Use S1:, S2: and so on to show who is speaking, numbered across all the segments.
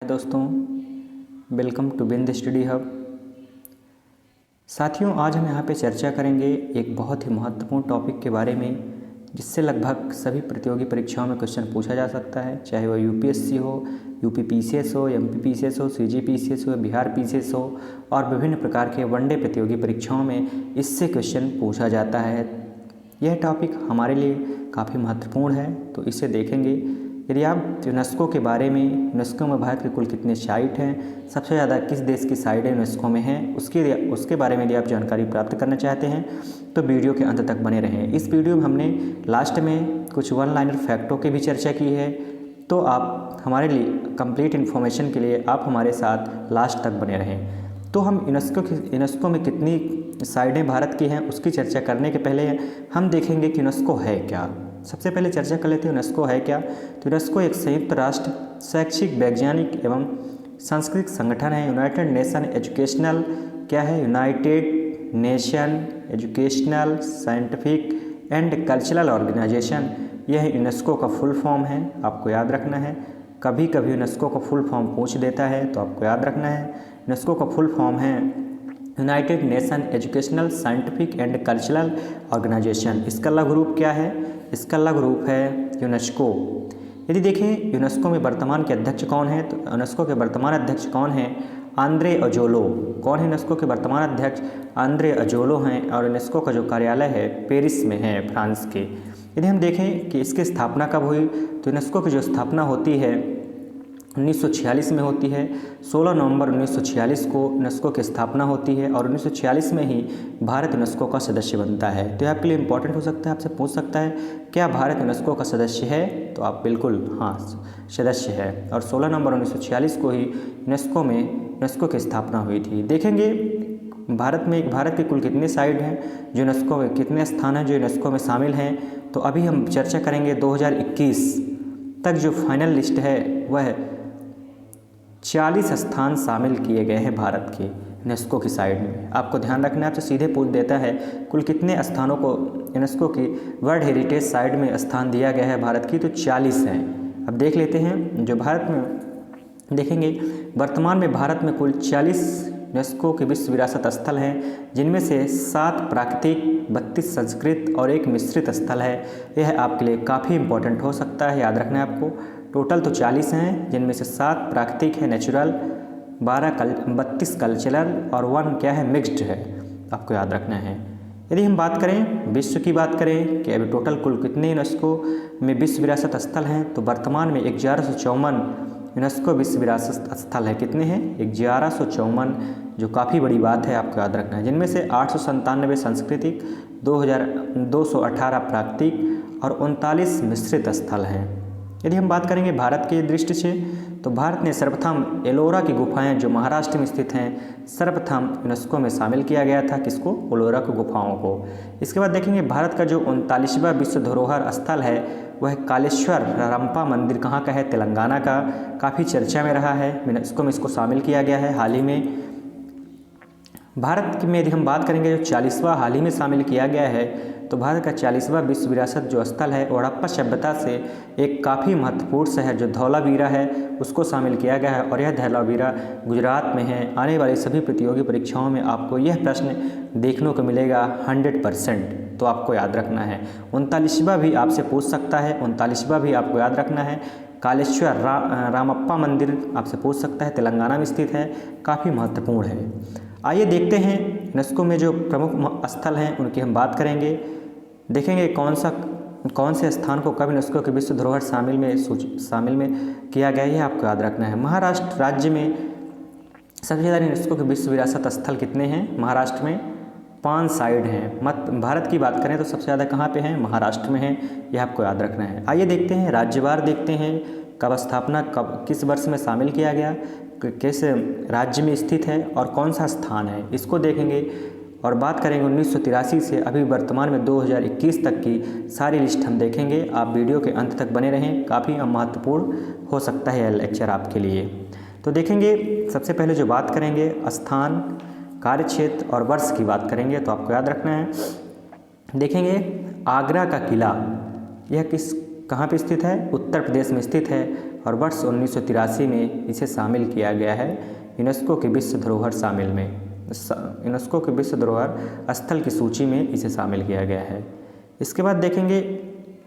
S1: दोस्तों, welcome to Bind study hub. साथियों, आज हम यहाँ पे चर्चा करेंगे एक बहुत ही महत्वपूर्ण टॉपिक के बारे में, जिससे लगभग सभी प्रतियोगी परीक्षाओं में क्वेश्चन पूछा जा सकता है, चाहे वह यूपीएससी हो, यूपी पीसीएस हो, एमपी पीसीएस हो, सीजी पीसीएस हो, बिहार पीसीएस हो और विभिन्न प्रकार के वनडे प्रतियोगी परीक्षाओं में इससे क्वेश्चन पूछा जाता है। यह टॉपिक हमारे लिए काफ़ी महत्वपूर्ण है, तो इसे देखेंगे। यदि आप यूनेस्को के बारे में, यूनेस्को में भारत के कुल कितने साइट हैं, सबसे ज़्यादा किस देश की साइटें यूनेस्को में हैं, उसके बारे में यदि आप जानकारी प्राप्त करना चाहते हैं तो वीडियो के अंत तक बने रहें। इस वीडियो में हमने लास्ट में कुछ वन लाइनर फैक्टों की भी चर्चा की है, तो आप हमारे लिए कंप्लीट इन्फॉर्मेशन के लिए आप हमारे साथ लास्ट तक बने रहें। तो हम यूनेस्को में कितनी साइटें भारत की हैं उसकी चर्चा करने के पहले हम देखेंगे कि यूनेस्को है क्या। सबसे पहले चर्चा कर लेते हैं यूनेस्को है क्या। तो यूनेस्को एक संयुक्त राष्ट्र शैक्षिक, वैज्ञानिक एवं सांस्कृतिक संगठन है। यूनाइटेड नेशन एजुकेशनल क्या है? United nation educational, scientific and cultural organisation, यह यूनेस्को का फुल फॉर्म है, आपको याद रखना है। कभी कभी यूनेस्को का फुल फॉर्म पूछ देता है, तो आपको याद रखना है यूनेस्को का फुल फॉर्म है united nation educational, scientific and cultural organisation. इसका लघु रूप क्या है? इसका लघु रूप है यूनेस्को। यदि देखें यूनेस्को में वर्तमान के अध्यक्ष कौन है, तो यूनेस्को के वर्तमान अध्यक्ष कौन हैं? आंद्रे अजोलो। कौन है यूनेस्को के वर्तमान अध्यक्ष? आंद्रे अजोलो हैं। और यूनेस्को का जो कार्यालय है पेरिस में है, फ्रांस के। यदि हम देखें कि इसकी स्थापना कब हुई, तो यूनेस्को की जो स्थापना होती है 1946 में होती है। 16 नवंबर 1946 को यूनेस्को की स्थापना होती है और 1946 में ही भारत यूनेस्को का सदस्य बनता है। तो यह आपके लिए इंपॉर्टेंट हो सकता है, आपसे पूछ सकता है क्या भारत यूनेस्को का सदस्य है? तो आप बिल्कुल हाँ, सदस्य है। और 16 नवंबर 1946 को ही यूनेस्को की स्थापना हुई थी। देखेंगे भारत के कुल कितने साइट हैं, जो यूनेस्को में कितने स्थान हैं जो यूनेस्को में शामिल हैं। तो अभी हम चर्चा करेंगे 2021 तक जो फाइनल लिस्ट है वह 40 स्थान शामिल किए गए हैं भारत के यूनेस्को की साइट में। आपको ध्यान रखना है, आपसे सीधे पूछ देता है कुल कितने स्थानों को यूनेस्को की वर्ल्ड हेरिटेज साइट में स्थान दिया गया है भारत की, तो 40 हैं। अब देख लेते हैं जो भारत में देखेंगे वर्तमान में भारत में कुल 40 यूनेस्को के विश्व विरासत स्थल हैं, जिनमें से 7 प्राकृतिक, 32 संस्कृत और 1 मिश्रित स्थल है। यह आपके लिए काफ़ी इंपॉर्टेंट हो सकता है, याद रखना है आपको। टोटल तो 40 हैं, जिनमें से 7 प्राकृतिक है, नेचुरल, 32 कल्चरल और 1 क्या है? मिक्स्ड है, आपको याद रखना है। यदि हम बात करें विश्व की बात करें कि अभी टोटल कुल कितने यूनेस्को में विश्व विरासत स्थल हैं, तो वर्तमान में 1154 यूनेस्को विश्व विरासत स्थल है। कितने हैं? 1154, जो काफ़ी बड़ी बात है, आपको याद रखना है। जिनमें से 897 सांस्कृतिक, 218 प्राकृतिक और 39 मिश्रित स्थल हैं। यदि हम बात करेंगे भारत की दृष्टि से, तो भारत ने सर्वप्रथम एलोरा की गुफाएं जो महाराष्ट्र में स्थित हैं, सर्वप्रथम यूनेस्को में शामिल किया गया था। किसको? एलोरा की गुफाओं को। इसके बाद देखेंगे भारत का जो 39वां विश्व धरोहर स्थल है वह कालेश्वर रंपा मंदिर कहाँ का है? तेलंगाना का। काफ़ी चर्चा में रहा है, यूनेस्को में इसको शामिल किया गया है हाल ही में। भारत में यदि हम बात करेंगे जो 40वां हाल ही में शामिल किया गया है, तो भारत का 40वां विश्व विरासत जो स्थल है हड़प्पा सभ्यता से एक काफ़ी महत्वपूर्ण शहर जो धौलावीरा है उसको शामिल किया गया है। और यह धौलावीरा गुजरात में है। आने वाली सभी प्रतियोगी परीक्षाओं में आपको यह प्रश्न देखने को मिलेगा 100%, तो आपको याद रखना है। 39वां भी आपसे पूछ सकता है, 39वां भी आपको याद रखना है। कालेश्वर रामप्पा मंदिर आपसे पूछ सकता है, तेलंगाना में स्थित है, काफ़ी महत्वपूर्ण है। आइए देखते हैं यूनेस्को में जो प्रमुख स्थल हैं उनकी हम बात करेंगे। देखेंगे कौन से स्थान को कब यूनेस्को के विश्व धरोहर शामिल में किया गया है, आपको याद रखना है। महाराष्ट्र राज्य में सबसे ज़्यादा यूनेस्को के विश्व विरासत स्थल कितने हैं? महाराष्ट्र में 5 साइट हैं। भारत की बात करें तो सबसे ज़्यादा कहाँ पे हैं? महाराष्ट्र में है, यह आपको याद रखना है। आइए देखते हैं राज्यवार, देखते हैं कब स्थापना, किस वर्ष में शामिल किया गया, किस राज्य में स्थित है और कौन सा स्थान है, इसको देखेंगे। और बात करेंगे 1983 से अभी वर्तमान में 2021 तक की सारी लिस्ट हम देखेंगे। आप वीडियो के अंत तक बने रहें, काफ़ी महत्वपूर्ण हो सकता है यह लेक्चर आपके लिए। तो देखेंगे सबसे पहले जो बात करेंगे स्थान, कार्यक्षेत्र और वर्ष की बात करेंगे, तो आपको याद रखना है। देखेंगे आगरा का किला, यह कहाँ पे स्थित है? उत्तर प्रदेश में स्थित है। और वर्ष 1983 में इसे शामिल किया गया है यूनेस्को के विश्व धरोहर यूनेस्को के विश्व धरोहर स्थल की सूची में इसे शामिल किया गया है। इसके बाद देखेंगे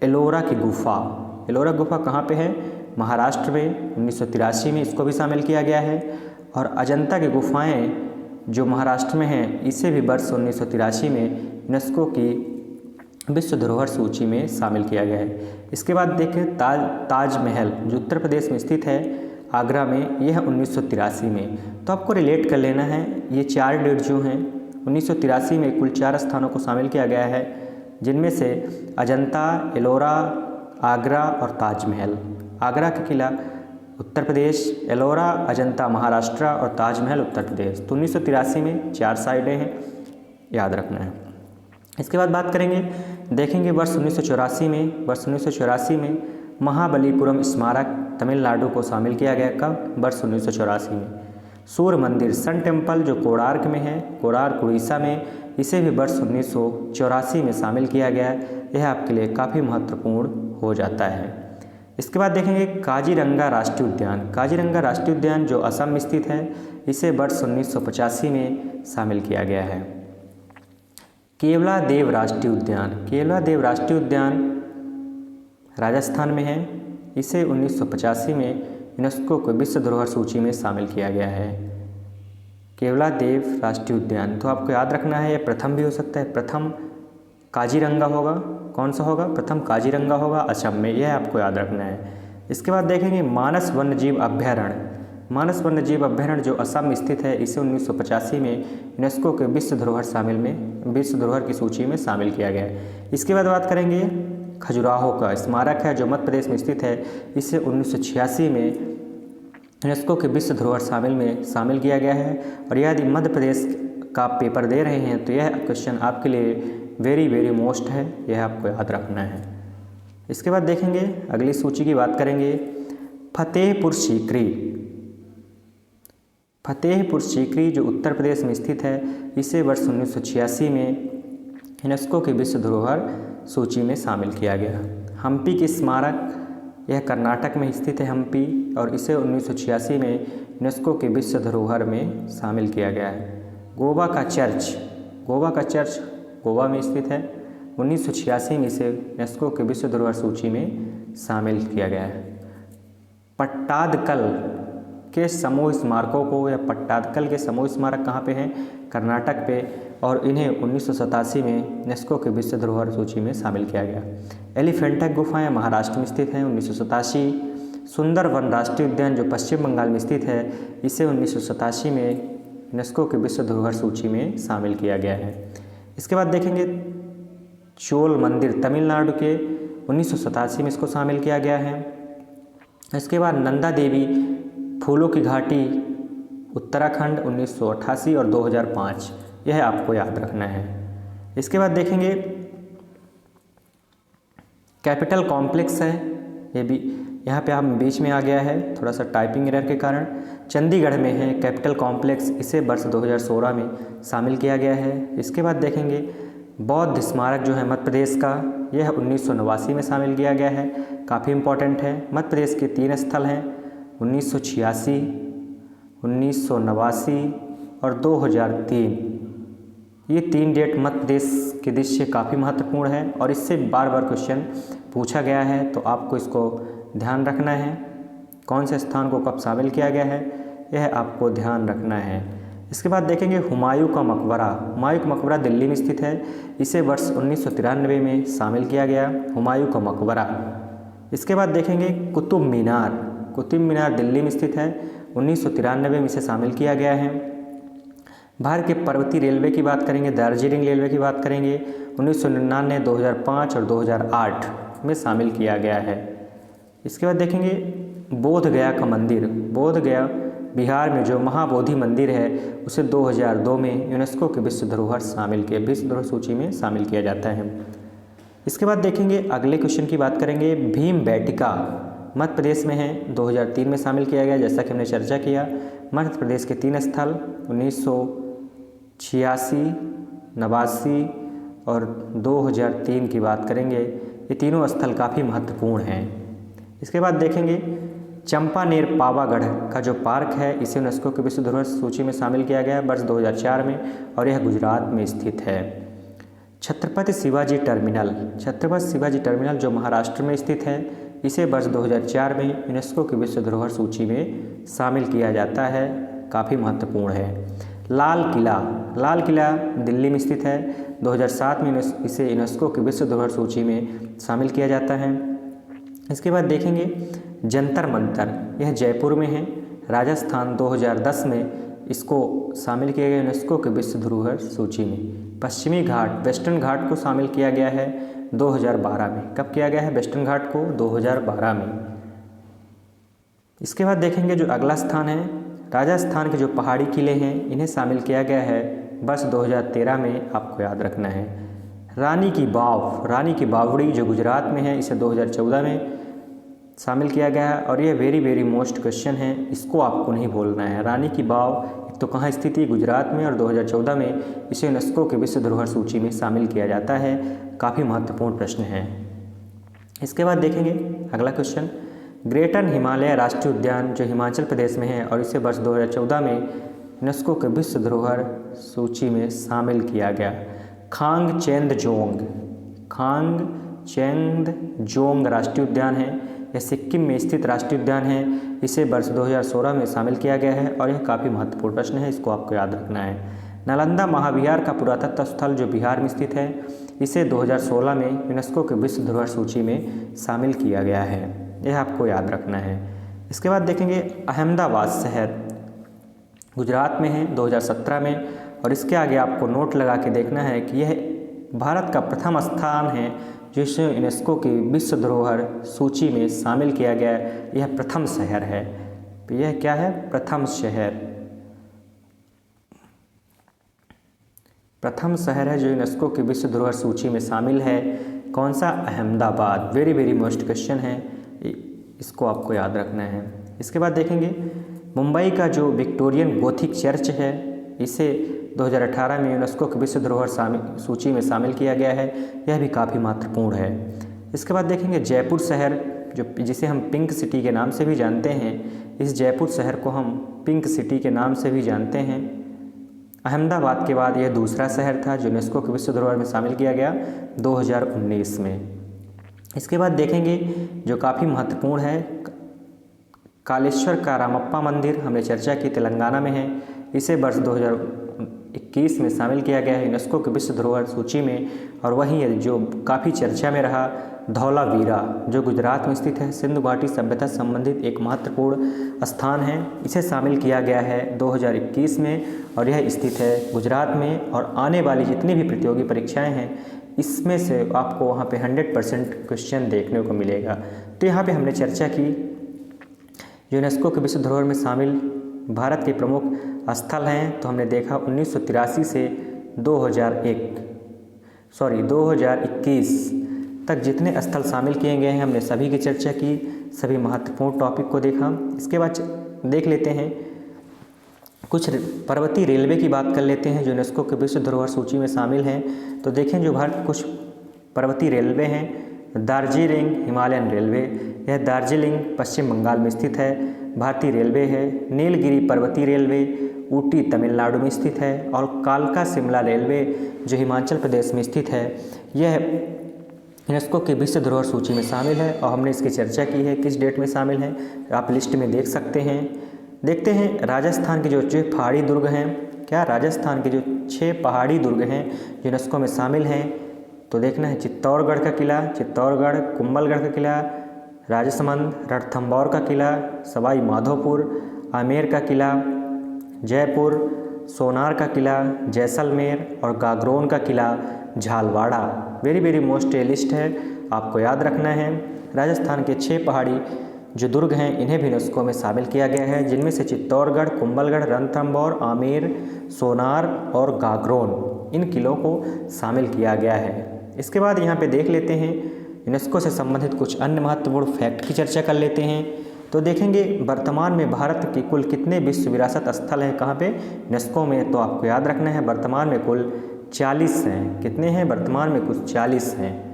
S1: एलोरा की गुफा। एलोरा गुफा कहाँ पे है? महाराष्ट्र में। 1983 में इसको भी शामिल किया गया है। और अजंता की गुफाएं जो महाराष्ट्र में हैं इसे भी वर्ष 1983 में यूनेस्को की विश्व धरोहर सूची में शामिल किया गया है। इसके बाद देखें ताजमहल जो उत्तर प्रदेश में स्थित है आगरा में, यह 1983 में। तो आपको रिलेट कर लेना है, ये 4 डेट जो हैं 1983 में कुल 4 स्थानों को शामिल किया गया है, जिनमें से अजंता, एलोरा, आगरा और ताजमहल। आगरा का किला उत्तर प्रदेश, एलोरा अजंता महाराष्ट्र और ताजमहल उत्तर प्रदेश। तो 1983 में 4 साइटें हैं, याद रखना है। इसके बाद बात करेंगे, देखेंगे वर्ष 1984 में महाबलीपुरम स्मारक तमिलनाडु को शामिल किया गया। कब? वर्ष 1984 में। सूर्य मंदिर सन टेम्पल जो कोणार्क में है, कोणार्क उड़ीसा में, इसे भी वर्ष 1984 में शामिल किया गया। यह आपके लिए काफ़ी महत्वपूर्ण हो जाता है। इसके बाद देखेंगे काजीरंगा राष्ट्रीय उद्यान। काजीरंगा राष्ट्रीय उद्यान जो असम में स्थित है, इसे वर्ष 1985 में शामिल किया गया है। केवलादेव राष्ट्रीय उद्यान। केवलादेव राष्ट्रीय उद्यान राजस्थान में है, इसे 1985 में यूनेस्को को विश्व धरोहर सूची में शामिल किया गया है। केवलादेव राष्ट्रीय उद्यान, तो आपको याद रखना है, यह प्रथम भी हो सकता है। प्रथम काजीरंगा होगा, कौन सा होगा? प्रथम काजीरंगा होगा असम में, यह आपको याद रखना है। इसके बाद देखेंगे मानस वन्यजीव अभ्यारण्य। मानस वन्यजीव अभ्यारण्य जो असम में स्थित है, इसे 1985 में यूनेस्को के विश्व धरोहर की सूची में शामिल किया गया है। इसके बाद बात करेंगे खजुराहो का स्मारक है जो मध्य प्रदेश में स्थित है, इसे 1986 में यूनेस्को के विश्व धरोहर शामिल किया गया है। और यदि मध्य प्रदेश का पेपर दे रहे हैं तो यह क्वेश्चन आपके लिए वेरी मोस्ट है, यह आपको याद रखना है। इसके बाद देखेंगे अगली सूची की बात करेंगे फतेहपुर सीकरी। फतेहपुर सीकरी जो उत्तर प्रदेश में स्थित है, इसे वर्ष 1986 में यूनेस्को के विश्व धरोहर सूची में शामिल किया गया। हम्पी की स्मारक, यह कर्नाटक में स्थित है हम्पी, और इसे 1986 में यूनेस्को के विश्व धरोहर में शामिल किया गया है। गोवा का चर्च गोवा में स्थित है, 1986 में इसे यूनेस्को के विश्व धरोहर सूची में शामिल किया गया है। पट्टादकल के समूह स्मारकों को, या पट्टादकल के समूह स्मारक कहाँ पे हैं? कर्नाटक पे, और इन्हें 1987 में यूनेस्को के विश्व धरोहर सूची में शामिल किया गया। एलिफेंटा गुफाएं महाराष्ट्र में स्थित हैं, 1987। सुंदरवन राष्ट्रीय उद्यान जो पश्चिम बंगाल में स्थित है, इसे 1987 में यूनेस्को के विश्व धरोहर सूची में शामिल किया गया है। इसके बाद देखेंगे चोल मंदिर तमिलनाडु के, 1987 में इसको शामिल किया गया है। इसके बाद नंदा देवी फूलों की घाटी उत्तराखंड, 1988 और 2005, यह आपको याद रखना है। इसके बाद देखेंगे कैपिटल कॉम्प्लेक्स है, ये भी यहाँ पे हम बीच में आ गया है थोड़ा सा टाइपिंग एरर के कारण। चंडीगढ़ में है कैपिटल कॉम्प्लेक्स, इसे वर्ष 2016 में शामिल किया गया है। इसके बाद देखेंगे बौद्ध स्मारक जो है मध्य प्रदेश का, यह 1989 में शामिल किया गया है, काफ़ी इम्पोर्टेंट है। मध्य प्रदेश के 3 स्थल हैं, 1986, 1989 और 2003। ये 3 डेट मध्य प्रदेश के दृश्य काफ़ी महत्वपूर्ण है और इससे बार बार क्वेश्चन पूछा गया है, तो आपको इसको ध्यान रखना है। कौन से स्थान को कब शामिल किया गया है, यह आपको ध्यान रखना है। इसके बाद देखेंगे हुमायूं का मकबरा। हुमायूं का मकबरा दिल्ली में स्थित है, इसे वर्ष 1993 में शामिल किया गया, हुमायूं का मकबरा। इसके बाद देखेंगे कुतुब मीनार। कुतुब मीनार दिल्ली में स्थित है, 1993 में इसे शामिल किया गया है। भारत के पर्वतीय रेलवे की बात करेंगे, दार्जिलिंग रेलवे की बात करेंगे, 1999, 2005 और 2008 में शामिल किया गया है। इसके बाद देखेंगे बोध गया का मंदिर। बोध गया बिहार में जो महाबोधि मंदिर है, उसे 2002 में यूनेस्को के विश्व धरोहर सूची में शामिल किया जाता है। इसके बाद देखेंगे अगले क्वेश्चन की बात करेंगे, भीमबेटका मध्य प्रदेश में है, 2003 में शामिल किया गया। जैसा कि हमने चर्चा किया, मध्य प्रदेश के 3 स्थल 1986, 89 और 2003 की बात करेंगे, ये तीनों स्थल काफ़ी महत्वपूर्ण हैं। इसके बाद देखेंगे चंपानेर पावागढ़ का जो पार्क है इसे यूनेस्को की विश्व धरोहर सूची में शामिल किया गया है वर्ष 2004 में और यह गुजरात में स्थित है। छत्रपति शिवाजी टर्मिनल जो महाराष्ट्र में स्थित है इसे वर्ष 2004 में यूनेस्को की विश्व धरोहर सूची में शामिल किया जाता है, काफ़ी महत्वपूर्ण है। लाल किला दिल्ली में स्थित है, 2007 में इसे यूनेस्को की विश्व धरोहर सूची में शामिल किया जाता है। इसके बाद देखेंगे जंतर मंतर, यह जयपुर में है, राजस्थान 2010 में इसको शामिल किया गया यूनेस्को के विश्व धरोहर सूची में। पश्चिमी घाट वेस्टर्न घाट को शामिल किया गया है 2012 में। कब किया गया है वेस्टर्न घाट को? 2012 में। इसके बाद देखेंगे जो अगला स्थान है राजस्थान के जो पहाड़ी किले हैं इन्हें शामिल किया गया है वर्ष 2013 में, आपको याद रखना है। रानी की बावड़ी जो गुजरात में है इसे 2014 में शामिल किया गया है और यह वेरी मोस्ट क्वेश्चन है, इसको आपको नहीं भूलना है। रानी की बाव तो कहाँ स्थित है? गुजरात में, और 2014 में इसे यूनेस्को के विश्व धरोहर सूची में शामिल किया जाता है, काफ़ी महत्वपूर्ण प्रश्न है। इसके बाद देखेंगे अगला क्वेश्चन, ग्रेटर हिमालय राष्ट्रीय उद्यान जो हिमाचल प्रदेश में है और इसे वर्ष 2014 में यूनेस्को के विश्व धरोहर सूची में शामिल किया गया। खांगचेंगजोंग राष्ट्रीय उद्यान है, यह सिक्किम में स्थित राष्ट्रीय उद्यान है, इसे वर्ष 2016 में शामिल किया गया है और यह काफ़ी महत्वपूर्ण प्रश्न है, इसको आपको याद रखना है। नालंदा महाविहार का पुरातत्व स्थल जो बिहार में स्थित है इसे 2016 में यूनेस्को के विश्व धरोहर सूची में शामिल किया गया है, यह आपको याद रखना है। इसके बाद देखेंगे अहमदाबाद शहर गुजरात में है 2017 में, और इसके आगे आपको नोट लगा के देखना है कि यह भारत का प्रथम स्थान है जिसे यूनेस्को की विश्व धरोहर सूची में शामिल किया गया है, यह प्रथम शहर है। तो यह क्या है? प्रथम शहर है जो यूनेस्को की विश्व धरोहर सूची में शामिल है। कौन सा? अहमदाबाद। वेरी मोस्ट क्वेश्चन है, इसको आपको याद रखना है। इसके बाद देखेंगे मुंबई का जो विक्टोरियन गोथिक चर्च है इसे 2018 में यूनेस्को की विश्व धरोहर सूची में शामिल किया गया है, यह भी काफ़ी महत्वपूर्ण है। इसके बाद देखेंगे जयपुर शहर जिसे हम पिंक सिटी के नाम से भी जानते हैं, इस जयपुर शहर को हम पिंक सिटी के नाम से भी जानते हैं। अहमदाबाद के बाद यह दूसरा शहर था जो यूनेस्को की विश्व धरोहर में शामिल किया गया 2019 में। इसके बाद देखेंगे जो काफ़ी महत्वपूर्ण है कालेश्वर का रामप्पा मंदिर, हमने चर्चा की, तेलंगाना में है, इसे वर्ष 2021 में शामिल किया गया है यूनेस्को की विश्व धरोहर सूची में। और वहीं जो काफ़ी चर्चा में रहा धौलावीरा जो गुजरात में स्थित है, सिंधु घाटी सभ्यता संबंधित एक महत्वपूर्ण स्थान है, इसे शामिल किया गया है 2021 में और यह स्थित है गुजरात में। और आने वाली जितनी भी प्रतियोगी परीक्षाएं हैं इसमें से आपको वहाँ पे 100% क्वेश्चन देखने को मिलेगा। तो यहाँ पे हमने चर्चा की यूनेस्को के विश्व धरोहर में शामिल भारत के प्रमुख स्थल हैं, तो हमने देखा 1983 से 2021 तक जितने स्थल शामिल किए गए हैं हमने सभी की चर्चा की, सभी महत्वपूर्ण टॉपिक को देखा। इसके बाद देख लेते हैं कुछ पर्वतीय रेलवे की बात कर लेते हैं जो यूनेस्को के विश्व धरोहर सूची में शामिल हैं। तो देखें जो भारत कुछ पर्वतीय रेलवे हैं, दार्जिलिंग हिमालयन रेलवे, यह दार्जिलिंग पश्चिम बंगाल में स्थित है, भारतीय रेलवे है। नीलगिरी पर्वतीय रेलवे ऊटी तमिलनाडु में स्थित है। और कालका शिमला रेलवे जो हिमाचल प्रदेश में स्थित है, यह यूनेस्को की विश्व धरोहर सूची में शामिल है और हमने इसकी चर्चा की है, किस डेट में शामिल है आप लिस्ट में देख सकते हैं। देखते हैं राजस्थान के जो 6 पहाड़ी दुर्ग हैं, क्या राजस्थान के जो 6 पहाड़ी दुर्ग हैं यूनेस्को में शामिल हैं, तो देखना है चित्तौड़गढ़ का किला, चित्तौड़गढ़, कुंभलगढ़ का किला, राजसमंद, रणथंभौर का किला, सवाई माधोपुर, आमेर का किला, जयपुर, सोनार का किला, जैसलमेर और गागरोन का किला झालवाड़ा। वेरी मोस्ट लिस्ट है, आपको याद रखना है। राजस्थान के 6 पहाड़ी जो दुर्ग हैं इन्हें भी यूनेस्को में शामिल किया गया है, जिनमें से चित्तौड़गढ़, कुंभलगढ़, रणथंभौर, आमेर, सोनार और गागरोन, इन किलों को शामिल किया गया है। इसके बाद यहाँ पे देख लेते हैं यूनेस्को से संबंधित कुछ अन्य महत्वपूर्ण फैक्ट की चर्चा कर लेते हैं। तो देखेंगे वर्तमान में भारत के कुल कितने विश्व विरासत स्थल हैं कहाँ पे यूनेस्को में, तो आपको याद रखना है वर्तमान में कुल 40 हैं। कितने हैं? वर्तमान में कुछ 40 हैं।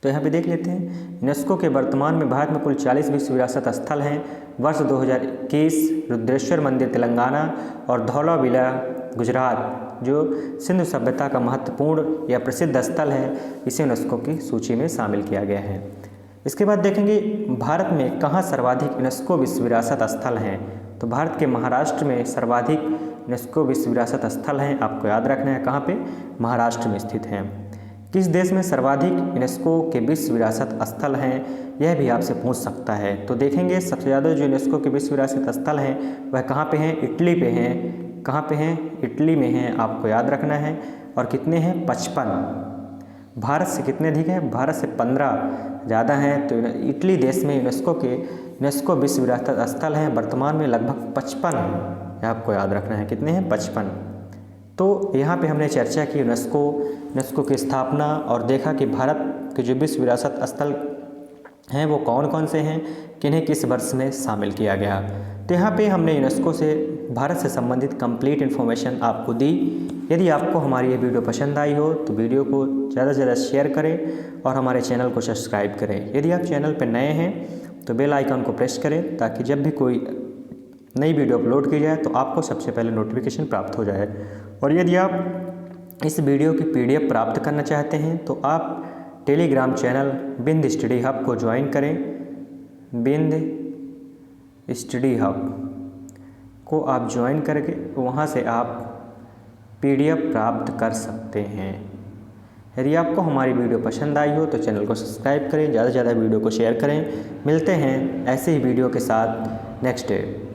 S1: तो यहाँ पे देख लेते हैं, यूनेस्को के वर्तमान में भारत में कुल 40 विश्व विरासत स्थल हैं। वर्ष 2021 रुद्रेश्वर मंदिर तेलंगाना और धौलावीरा गुजरात जो सिंधु सभ्यता का महत्वपूर्ण या प्रसिद्ध स्थल है, इसे यूनेस्को की सूची में शामिल किया गया है। इसके बाद देखेंगे भारत में कहाँ सर्वाधिक यूनेस्को विश्व विरासत स्थल हैं। तो भारत के महाराष्ट्र में सर्वाधिक यूनेस्को विश्व विरासत स्थल हैं। आपको याद रखना है कहाँ पे, महाराष्ट्र में स्थित हैं। किस देश में सर्वाधिक यूनेस्को के विश्व विरासत स्थल हैं, यह भी आपसे पूछ सकता है। तो देखेंगे सबसे ज़्यादा जो यूनेस्को के विश्व विरासत स्थल हैं वह कहाँ पे हैं, इटली पे हैं। कहाँ पे हैं, इटली में हैं, आपको याद रखना है। और कितने हैं, 55। भारत से कितने अधिक हैं, भारत से 15 ज़्यादा हैं। तो इटली देश में यूनेस्को विश्व विरासत स्थल हैं वर्तमान में लगभग 55, आपको याद रखना है कितने हैं, 55। तो यहाँ पे हमने चर्चा की यूनेस्को की स्थापना और देखा कि भारत के जो विश्व विरासत स्थल हैं वो कौन कौन से हैं, किन्हें किस वर्ष में शामिल किया गया। तो यहाँ पे हमने यूनेस्को से भारत से संबंधित कंप्लीट इन्फॉर्मेशन आपको दी। यदि आपको हमारी ये वीडियो पसंद आई हो तो वीडियो को ज़्यादा से ज़्यादा शेयर करें और हमारे चैनल को सब्सक्राइब करें। यदि आप चैनल पर नए हैं तो बेल आइकन को प्रेस करें ताकि जब भी कोई नई वीडियो अपलोड की जाए तो आपको सबसे पहले नोटिफिकेशन प्राप्त हो जाए। और यदि आप इस वीडियो की PDF प्राप्त करना चाहते हैं तो आप टेलीग्राम चैनल बिंद स्टडी हब को ज्वाइन करें। बिंद स्टडी हब को आप ज्वाइन करके वहाँ से आप PDF प्राप्त कर सकते हैं। यदि आपको हमारी वीडियो पसंद आई हो तो चैनल को सब्सक्राइब करें, ज़्यादा से ज़्यादा वीडियो को शेयर करें। मिलते हैं ऐसे ही वीडियो के साथ नेक्स्ट डे।